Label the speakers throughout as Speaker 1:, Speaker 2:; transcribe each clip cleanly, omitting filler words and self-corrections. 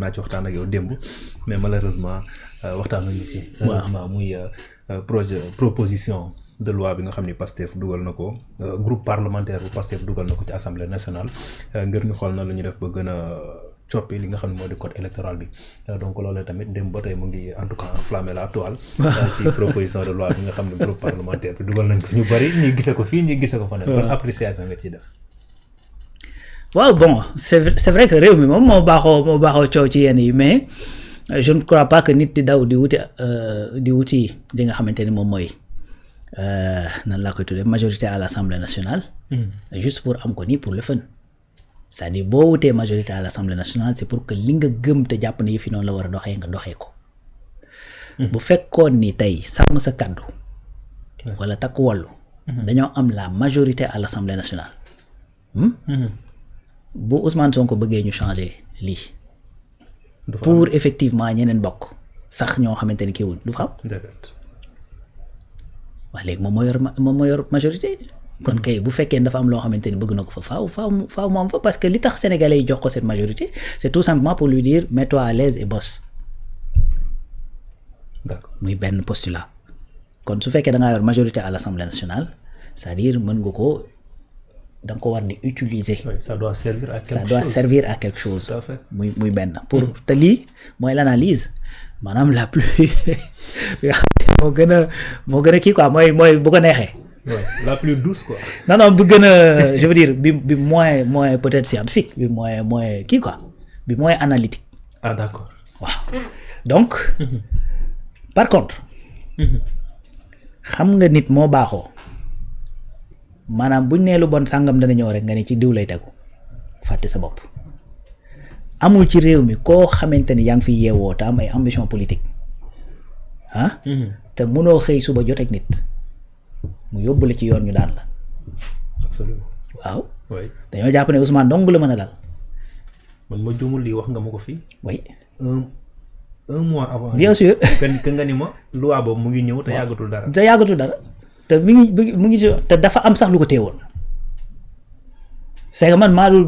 Speaker 1: naa ci waxtaan ak yow démb mais malheureusement waxtaanuñu ci. heureusement muy proposition de loi bi nga xam ni Pastef dugal na ko groupe parlementaire bu Pastef dugal na ko ci assemblée nationale ngir ñu xool na lu ñu def ba gën a coppi li nga xam ne moo di code électoral bi donc loolee tamit démb ba tey mu ngi en tout cas enflammé la toile. ci proposition de loi bi nga xam ne groupe parlementaire bi dugal nañ ko ñu bari ñi gisee ko fii ñi gisee ko fa ne. ban appréciation nga ciy def.
Speaker 2: waaw bon c'est vrai que réew mi moom moo baaxoo coow ci yenn yi mais je ne crois pas que nit di daw di wuti li nga xamante ni moom mooy nan laa koy tuddee majorité à l'Assemblée nationale. juste pour am ko nii pour le fun. c'est-à-dire boo wutee majorité à l'Assemblée nationale c'est pour que li nga gëm te jàpp ne yëfi noonu la war a doxee nga doxee ko. bu fekkoon ni tey sàmm sa kàddu. wala takku wàllu. dañoo am la majorité à l'Assemblée nationale. bu Ousmane Sonko bëggee ñu changer lii. pour effectivement ñeneen bokk sax ñoo xamante ni kii wuñ du fa am. waaye léegi moom moo yor majorité. kon kay bu fekkee dafa am loo xamante ni bëgg na ko fa faaw mu am fa parce que li tax sénégalais yi jox ko cette majorité c'est tout simplement pour lui dire mets-toi à l'aise et bosse.
Speaker 1: d'accord
Speaker 2: muy benn postulat. kon su fekkee da ngaa yor majorité à l'Assemblée nationale c'est-à-dire mën nga ko da nga ko war di utiliser.
Speaker 1: Oui, ça doit servir à quelque chose.
Speaker 2: Tout à fait. muy benn pour te lii mooy l'analyse maanaam la plus moo gën a kii quoi mooy bu ko neexee.
Speaker 1: Ouais, la plus douce quoi.
Speaker 2: non bu gën a je veux dire bi moins peut-être scientifique bi moins kii quoi bi moins analytique.
Speaker 1: Ah d'accord.
Speaker 2: waaw donc par contre xam nga nit moo baaxoo maanaam buñ nee lu bon sàngam dana ñëw rek nga ni ci diw lay tegu fàtte sa bopp amul ci réew mi koo xamante ni yaa ngi fi yeewoo te am ay ambition politique te mënoo xëy suba jot ak nit mu yóbbu la ci yoon ñu daan la.
Speaker 1: absolument.
Speaker 2: waaw.
Speaker 1: oui
Speaker 2: dañoo jàpp ne Ousmane dong la mën a dal.
Speaker 1: man ma juumul lii wax nga ma ko fii.
Speaker 2: oui.
Speaker 1: un mois avant.
Speaker 2: bien sûr.
Speaker 1: que nga ni ma loi boobu mu ngi ñëw te yàggatul dara.
Speaker 2: te mu ngi te dafa am sax lu ko téewoon. c'est que man maa dul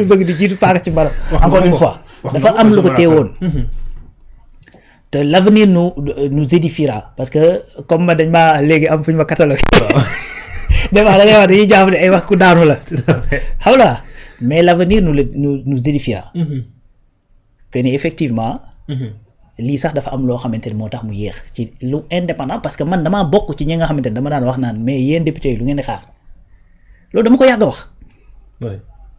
Speaker 2: bëgg di jiitu paaka ci mbaram. encore une fois dafa am lu ko téewoon. te l'avenir nous édifiera parce que comme ma dañ maa léegi am fu ñu ma catalogué. des fois da ngay wax dañuy jàpp ne ay wax ku daanu la. xam nga mais l'avenir nous édifiera. que ni effectivement. lii sax dafa am loo xamante ni moo tax mu yéex ci lu indépendant parce que man damaa bokk ci ñi nga xamante ni dama daan wax naan mais yéen député yi lu ngeen di xaar loolu dama ko yàgg a wax.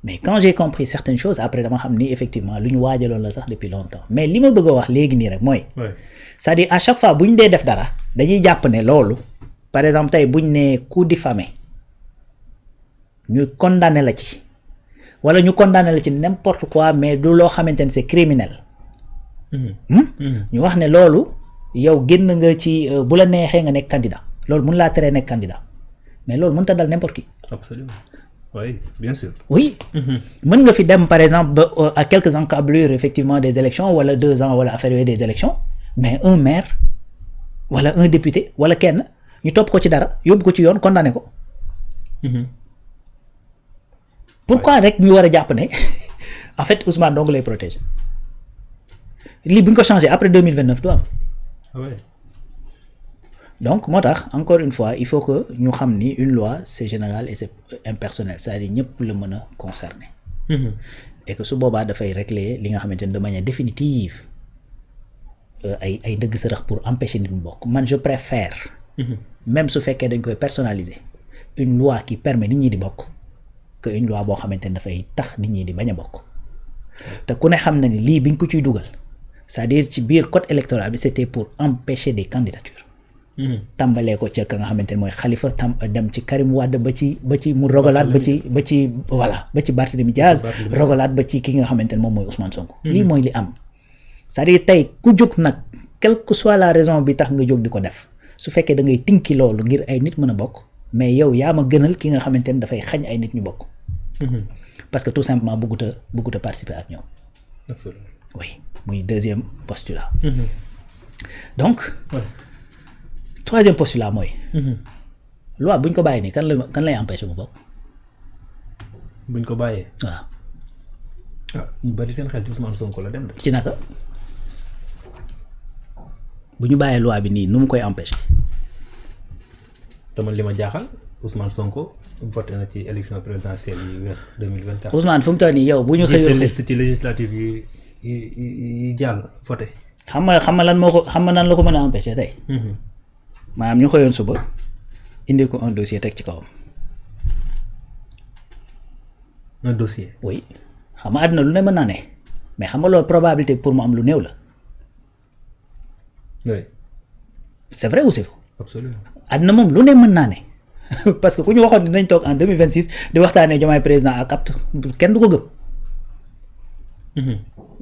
Speaker 2: mais quand j'ai compris certaines choses après dama xam ni effectivement lu ñu waajaloon la sax depuis longtemps mais li ma bëgg a wax léegi nii rek mooy. c'est-à-dire à chaque fois bu ñu dee def dara dañuy jàpp ne loolu par exemple tey bu ñu nee ku diffamé ñu condamné la ci wala ñu condamné la ci n'importe quoi mais du loo xamante ni c'est criminel. ñu wax ne loolu yow génn nga ci bu la neexee nga nekk candidat loolu mun laa teree nekk candidat mais loolu mënut a dal n'importe qui.
Speaker 1: absolument oui bien sûr.
Speaker 2: oui. mën nga fi dem par exemple ba à quelques encablures effectivement des élections wala 2 ans wala affaire yooyu des élections mais un maire wala un député wala kenn ñu topp ko ci dara yóbbu ko ci yoon condamné ko. pourquoi rek ñu war a jàpp ne en fait Ousmane dong lay protéger. lii bu ñu ko changé après 2029 du am. donc moo tax encore une fois il faut que ñu xam ni une loi c'est général et c'est impersonnel c'est-à-dire ñëpp la mën a concerner. et que su boobaa dafay régler li nga xamante ni de manière définitive ay dëgg sërëx pour empêcher nit mu bokk man je préfère. même su fekkee dañ koy personnaliser une loi qui permet nit ñi di bokk que une loi boo xamante ni dafay tax nit ñi di bañ a bokk te ku ne xam na ni lii biñ ko ciy dugal. c'est-à-dire ci biir code électoral bi c'était pour empêcher des candidatures. tàmbalee ko ca ka nga xamante ne mooy Khalifa dem ci Karim Wade ba ci mu rogalaat ba ci voilà ba ci Barthélémy Diaz rogalaat ba ci ki nga xamante ne moom mooy Ousmane Sonko. lii mooy li am c'est-à-dire tey ku jóg nag quelle que soit la raison bi tax nga jóg di ko def su fekkee da ngay tinki loolu ngir ay nit mën a bokk mais yow yaa ma gënal ki nga xamante ne dafay xañ ay nit ñu bokk. parce que tout simplement bëggut a participer ak ñoom.
Speaker 1: absolument
Speaker 2: oui. muy deuxième postulat. donc. troisième postulat mooy. loi buñ ko bàyyee nii kan lay empêcher mu bokk.
Speaker 1: buñ ko bàyyee.
Speaker 2: waaw.
Speaker 1: ñu bari seen xel ci Ousmane Sonko la dem de.
Speaker 2: ci naka bu ñu bàyyee loi bi nii nu mu koy empêcher.
Speaker 1: te man li ma jaaxal Ousmane Sonko voté na ci élection présidentielle yi wees 2024.
Speaker 2: Ousmane fu mu toll nii yow bu ñu xëyoon
Speaker 1: liste ci législative yi jàll voté.
Speaker 2: xam nga lan moo ko xam nga nan la ko mën a empêcher tey. maanaam ñu xëyoon suba indi ko un dossier teg ci kawam.
Speaker 1: un dossier.
Speaker 2: oui xam nga àdduna lu ne mën naa ne mais xam nga loolu probabilité pour mu am lu néew la.
Speaker 1: oui.
Speaker 2: c'est vrai ou c'est faux.
Speaker 1: absolument.
Speaker 2: àdduna moom lu ne mën naa ne parce que ku ñu waxoon dinañ toog en 2026 di waxtaanee Diomaye président ak apte kenn du ko gëm.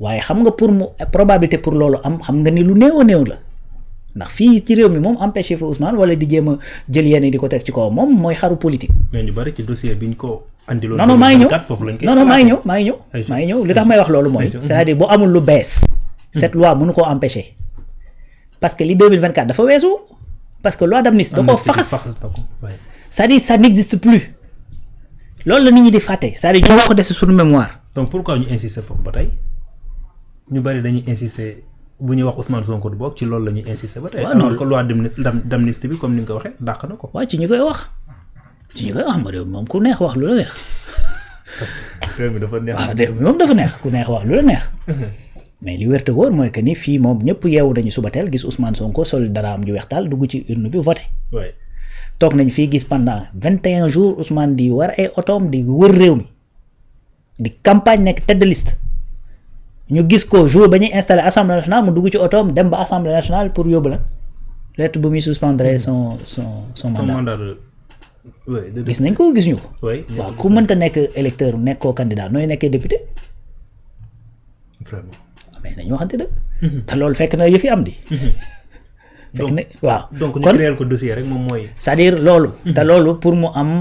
Speaker 2: waaye xam nga pour mu probabilité pour loolu am xam nga ni lu néew a néew la ndax fii ci réew mi moom empêché fa Ousmane wala di jéem a jël yenn di ko teg ci kaw moom mooy xaru politique.
Speaker 1: mais ñu bari ci dossier bi ñu ko andiloon.
Speaker 2: non maa ngi ñëw
Speaker 1: foofu lañ koy
Speaker 2: maa ngi ñëw li tax may wax loolu mooy. c'est-à-dire bu amul lu bees. cette loi mënu koo empêcher parce que li 2024 dafa weesu parce que loi d'amnistie da koo faxas c'est-à-dire ça n'existe plus loolu la nit ñi di fàtte c'est-à-dire ñu wax ko des suñu mémoire.
Speaker 1: donc pourquoi ñu insister foofu ba tey ñu bari dañuy insister bu ñuy wax Ousmane Sonko du bokk ci loolu la ñuy insister ba tey.
Speaker 2: waaw non
Speaker 1: ko loi d'amnistie bi comme ni nga ko waxee dàq na ko.
Speaker 2: waaw ci ñu koy wax ma réew moom ku neex wax lu la neex.
Speaker 1: réew mi dafa neex.
Speaker 2: waaw réew mi moom dafa neex ku neex wax lu la neex. mais li wér te wóor mooy que ni fii moom ñëpp yeewu dañu suba teel gis Ousmane Sonko sol dara am ju weex taal dugg ci urne bi voté. toog nañ fii gis pendant 21 jours Ousmane di war ay otoom di wër réew mi di campagne nekk tête de liste ñu gis ko jour ba ñuy installé assemblée nationale mu dugg ci otoom dem ba assemblée nationale pour yóbbu la lettre bu muy suspendre son mandat. gis nañ ko gis ñu ko. waaw ku mënta nekk électeur nekkoo candidat nooy nekkee député.
Speaker 1: vraiment.
Speaker 2: mais nañu waxante dëgg. te loolu fekk na yëf yi am di. fekk na waaw
Speaker 1: donc ñu créer ko dossier rek moom mooy.
Speaker 2: c'est-à-dire loolu. te loolu pour mu am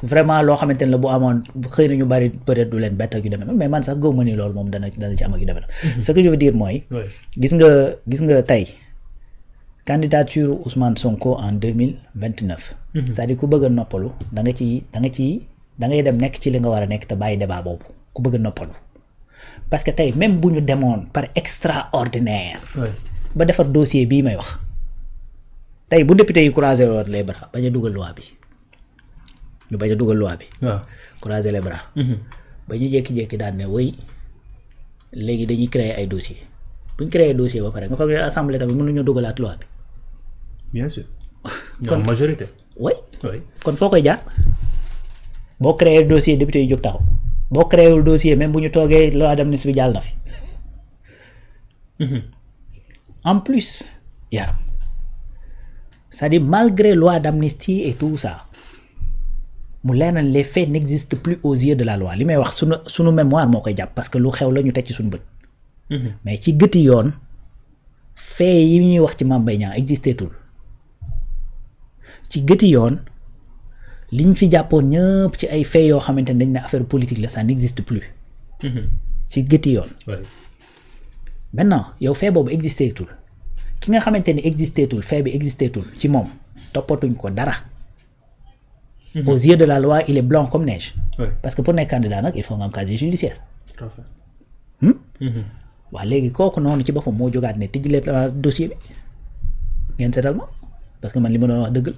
Speaker 2: vraiment loo xamante ne la bu amoon xëy na ñu bari peut-être du leen bett ak yu demee noonu mais man sax gëw ma ni loolu moom dana ci am ak yu demee noonu. ce que je veux dire mooy. gis nga tey candidature Ousmane Sonko en 2029. c'est-à-dire ku bëgg a noppalu da ngay dem nekk ci li nga war a nekk te bàyyi débat boobu ku bëgg a noppalu. parce que tey même bu ñu demoon par extraordinaire. ba defar dossier bii may wax tey bu député yi croiser woon les bras bañ a dugal loi bi ñu bañ a dugal loi bi.
Speaker 1: waaw
Speaker 2: croiser les bras. ba ñu jékki-jékki daal ne wéy léegi dañuy créer ay dossiers bu ñu créer dossier ba pare nga foog ne assemblée tamit mënuñu dugalaat loi bi.
Speaker 1: bien sûr. kon majorité.
Speaker 2: oui kon foo koy jaar boo créer dossier député yi jóg taxaw. boo créewul dossier même bu ñu toogee loi d'amnistie bi jàll na fi. en plus yaram c'est-à-dire malgré loi d'amnistie et tout ça mu leer na les faits n'existent plus aux yeux de la loi li may wax sunu mémoire moo koy jàpp parce que lu xew la ñu teg ci suñu bët. mais ci gëti yoon faits yi ñuy wax ci Mame Mbaye Niang existeetul ci gëti yoon. liñ fi jàppoon ñëpp ci ay faits yoo xamante ne dañ ne affaire politique la ça n'existe plus. ci gëti yoon. maintenant yow fait boobu existeetul ki nga xamante ne existeetul fait bi existeetul ci moom toppatuñ ko dara. aux yeux de la loi il est blanc comme neige. parce que pour nekk candidat nag il faut nga am casier judiciaire. waaw léegi kooku noonu ci boppam moo jógaat ne tijji leen dossier bi ngeen seetal ma parce que man li ma doon wax dëgg la.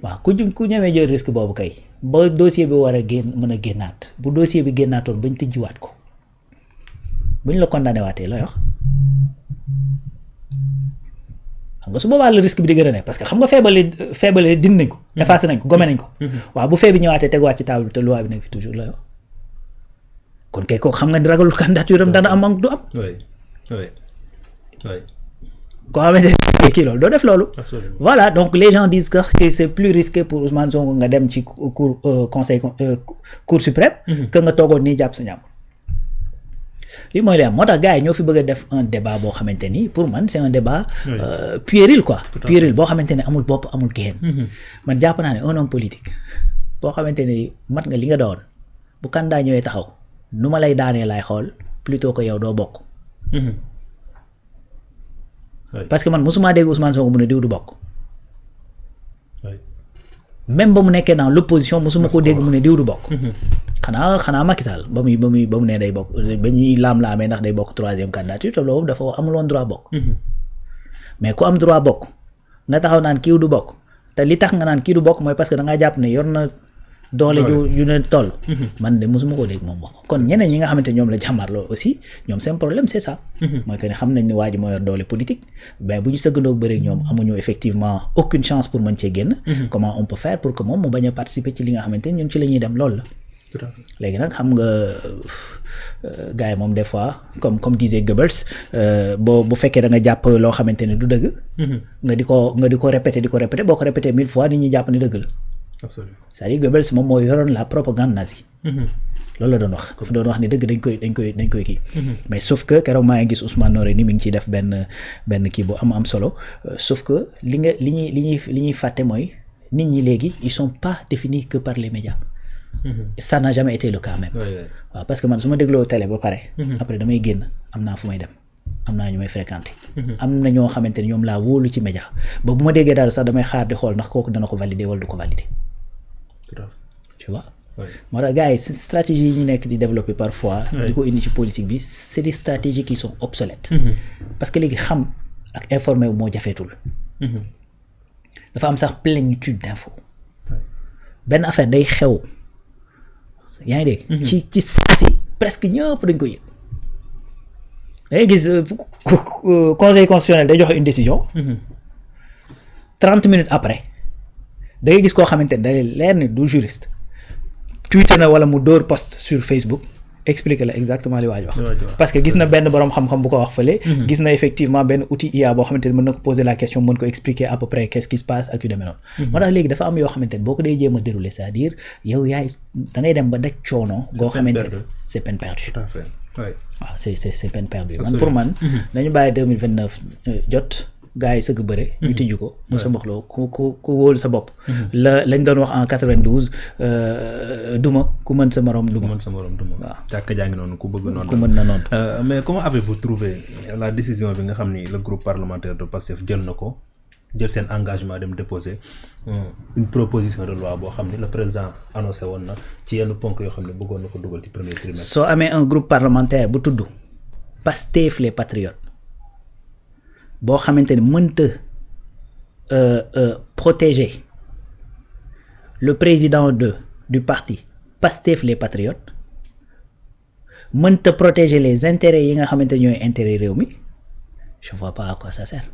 Speaker 2: waaw ku ñëwee jël risque boobu kay ba dossier bi war a mën a génnaat bu dossier bi génnaatoon bañ tijjiwaat ko buñ la condamné waatee looy wax xam nga su boobaa la risque bi di gën a ne parce que xam nga feebale dindi nañ ko. effacé nañ ko gommé nañ ko. waaw bu fee bi ñëwaatee teguwaat ci table bi te loi bi nekk fi toujours looy wax kon kay kooku xam nga ni ragalul candidature am dana am ak du am. koo xamante ne kii loolu doo def loolu. voilà donc les gens disent que c'est plus risqué pour Ousmane Sonko nga dem ci cour suprême. que nga toogoon nii jàpp sa ñàmm. lii mooy li am moo tax gars yi ñoo fi bëgg a def un débat boo xamante ni pour man c'est un débat puéril quoi. puéril boo xamante ne amul bopp amul génn. man jàpp naa ne un homme politique boo xamante ni mat nga li nga doon bu candidat ñëwee taxaw nu ma lay daanee laay xool plutôt que yow doo bokk. parce que man mosuma dégg Ousmane Sonko mu ne diw du bokk. même ba mu nekkee dans l'opposition mosuma ko dégg mu ne diw du bokk. xanaa Macky Sall ba mu ne day bokk ba ñuy laam-laamee ndax day bokk 3e candidature te loolu dafa amuloon droit bokk. mais ku am droit bokk nga taxaw naan kii du bokk te li tax nga naan kii du bokk mooy parce que da ngaa jàpp ne yor na doole ju ne toll. man de mosuma ko dégg moom wax kon ñeneen ñi nga xamante ñoom la jàmmarloo aussi ñoom seen problème c'est ça. mooy que ne xam nañ ne waa ji moo yor doole politique mais bu ñu sëggandoo bëri ñoom amuñu effectivement aucune chance pour mën cee génn. comment on peut faire pour que moom mu bañ a participer ci li nga xamante ni ñun ci la ñuy dem loolu la. léegi nag xam nga gars yi moom des fois comme disait Goebbels bu fekkee da nga jàpp loo xamante ne du dëgg. nga di ko répéter boo ko répéter 1000 fois nit ñi jàpp ne dëgg la.
Speaker 1: absolument
Speaker 2: c'est-à-dire Goebbels moom moo yoroon la propagande nazie. loolu la doon wax dafa doon wax ni dëgg dañ koy kii. mais sauf que keroog maa ngi gis Ousmane Nouré ni mi ngi ciy def benn kii bu am solo sauf que li ñuy fàtte mooy nit ñi léegi ils sont pas définis que par les médias. Ça n'a jamais été le cas même. waaw parce que man su ma dégloo télé ba pare. après damay génn am naa fu may dem am naa ñu may fréquenter. am na ñoo xamante ni ñoom laa wóolu ci média ba bu ma déggee dara sax damay xaar di xool ndax kooku dana ko valider wala du ko valider. tu vois. moo tax gars yi stratégie yi ñu nekk di développer parfois. di ko indi ci politique bi c'est des stratégies qui sont obsolètes. parce que léegi xam ak informer wu moo jafeetul. dafa am sax plénitude d'info. benn affaire day xew. yaa ngi dégg. ci si presque ñëpp dañ ko yëg. da ngay gis conseil constitutionnel day joxe une décision. 30 minutes après da ngay gis koo xamante ne day leer ni du juriste. tweeté na wala mu dóor post sur Facebook expliquer la exactement li waaj wax. parce que gis na benn borom xam-xam bu ko wax fële. gis na effectivement benn outil IA boo xamante ne mën na ko poser la question mën ko expliquer à peu près qu'est-ce qui se passe ak yu demee noonu. moo tax léegi dafa am yoo xamante ne boo ko dee jéem a dérouler c'est-à-dire yow yaay da ngay dem ba daj coono. goo xamante ne c'est peine perdue.
Speaker 1: tout à fait
Speaker 2: waaw c'est peine perdue. man pour man nañu bàyyi 2029 jot. gaa yi sëgg bëre. ñu tijju ko. mu sa mboxloo ku wóolu sa bopp. lañ doon wax en 92 duma ku mën sa morom duma.
Speaker 1: waaw jàkka jaa ngi noonu ku bëgg noonu.
Speaker 2: ku mën na noonu.
Speaker 1: mais comment avez-vous trouvé la décision bi nga xam ni le groupe parlementaire de Pastef jël na ko jël seen engagement dem déposer une proposition de loi boo xam ni le président annoncé woon na ci yenn ponk yoo xam ne bëggoon na ko dugal ci premier trimestre.
Speaker 2: soo amee un groupe parlementaire bu tudd Pastef les patriotes. boo xamante ni mënta protéger le président du parti Pastef les patriotes mënta protéger les intérêts yi nga xamante ñooy intérêt réew mi je vois pas à quoi ça sert.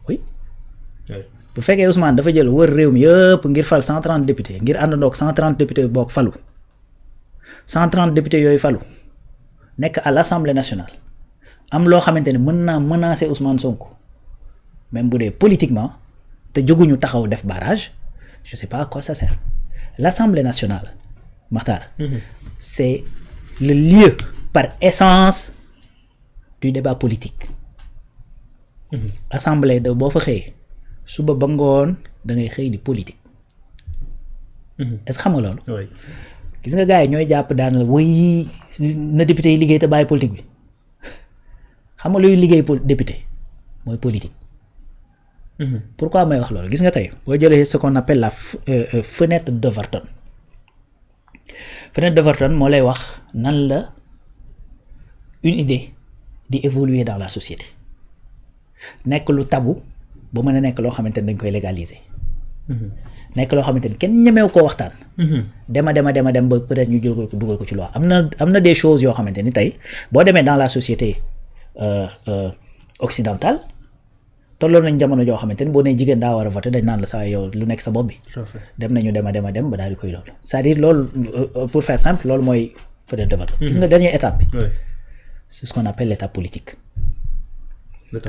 Speaker 2: oui. bu fekkee Ousmane dafa jël wër réew mi yëpp ngir fal 130 députés ngir àndandoog 130 députés boog falu 130 députés yooyu falu nekk à l'Assemblée nationale. am loo xamante ne mën naa menacer Ousmane Sonko même bu dee politiquement te jóguñu taxaw def barrage je sais pas à quoi ça sert. L'Assemblée nationale Makhtar. C'est le lieu par essence du débat politique. Assemblée de boo fa xëyee suba ba ngoon da ngay xëy di politique. est-ce que xam nga loolu. gis nga gars yi ñooy jàpp daan la woy na député yi liggéey te bàyyi politique bi. xam nga luy liggéey député mooy politique. pourquoi may wax loolu gis nga tey boo jëlee ce qu'on appelle la fenêtre d'Overton. fenêtre d'Overton moo lay wax nan la une idée di évoluer dans la société nekk lu tabou ba mën a nekk loo xamante ne dañ koy légaliser. nekk loo xamante ni kenn ñemeew koo waxtaan. dem ba peut-être ñu jël ko dugal ko ci loi am na des choses yoo xamante ni tey boo demee dans la société. Occidental tolloon nañ jamono joo xamante ni boo nee jigéen daa war a voter dañ naan la saa yow lu nekk sa bopp bi. dem nañu dem ba daal di koy loolu c'est-à-dire loolu pour faire simple loolu mooy fenêtre d'Overton. gis nga dernière étape bi. c'est ce qu'on appelle l'étape politique.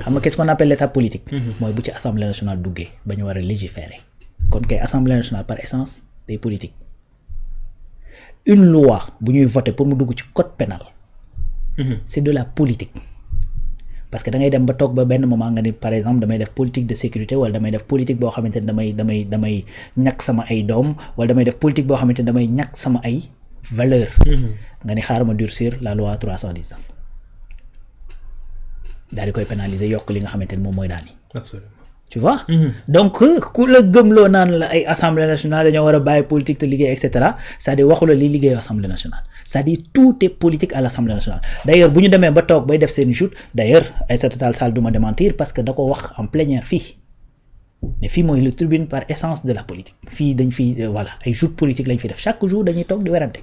Speaker 2: xam nga qu'est-ce qu'on appelle l'étape politique. mooy bu ci assemblée nationale duggee ba ñu war a légiférer kon kay assemblée nationale par essence day politique. une loi bu ñuy voter pour mu dugg ci code pénal. c'est de la politique. parce que da ngay dem ba toog ba benn moment nga ni par exemple damay def politique de sécurité wala damay def politique boo xamante ne damay ñàkk sama ay doom wala damay def politique boo xamante ne damay ñàkk sama ay valeur nga ni xaaral ma durcir la loi 319 daal di koy pénaliser yokk li nga xamante ne moom mooy daan yi.
Speaker 1: absolument
Speaker 2: tu vois. Donc ku la gëmloo naan la ay assemblée nationale dañoo war a bàyyi politique te liggéey et cetera c'est-à-dire waxu la li liggéey assemblée nationale c'est-à-dire tout est politique à l'assemblée nationale d'ailleurs bu ñu demee ba toog bay def seen joute d'ailleurs Aïssata Tall Sall du ma démentir parce que da ko wax en plénière fii mais fii mooy le tribune par essence de la politique fii dañ fi voilà ay joute politique lañ fi def chaque jour dañuy toog di werante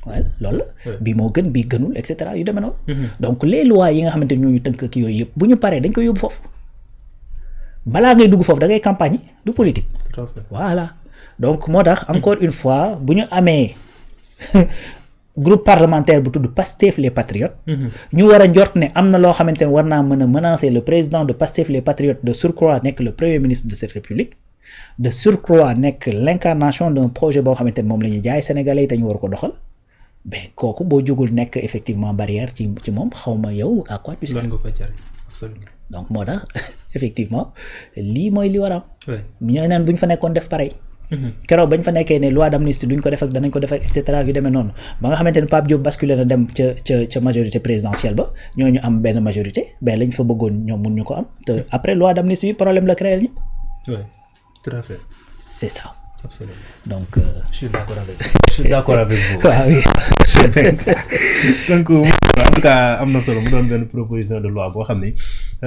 Speaker 2: waaye loolu bii moo gën bii gënul et cetera yu demee noonu donc les lois yi nga xamante ni ñooñu tënk ak yooyu yëpp bu ñu paree dañ koy yóbbu foofu balaa ngay dugg foofu da ngay campagne du politique voilà donc moo tax encore une fois bu ñu amee groupe parlementaire bu tudd Pastef les Patriotes ñu war a njort ne am na loo xamante ne war naa mën a menacer le président de Pastef les Patriotes de surcroît nekk le premier ministre de cette république de surcroît nekk l'incarnation d'un projet boo xamante ne moom la ñuy jaay sénégalais yi te ñu war ko doxal ben kooku boo jógul nekk effectivement barrière ci moom xawma yow à quoi tu sers donc moo tax effectivement lii mooy li war a am ñoo neen bu ñu fa nekkoon def pareil keroog bañ fa nekkee ne loi d'amnistie duñ ko def ak danañ ko def ak et cetera yu demee noonu ba nga xamante ne Pape Diop basculé na dem ca majorité présidentielle ba ñooñu am benn majorité ben lañ fa bëggoon ñoom mun ñu ko am te après loi d'amnistie bi problème la créé ñi
Speaker 1: tout à fait
Speaker 2: c'est ça
Speaker 1: absolument
Speaker 2: donc
Speaker 1: je suis d'accord avec vous
Speaker 2: waaw oui
Speaker 1: donc en tout cas am na solo mu doon benn proposition de loi boo xam ni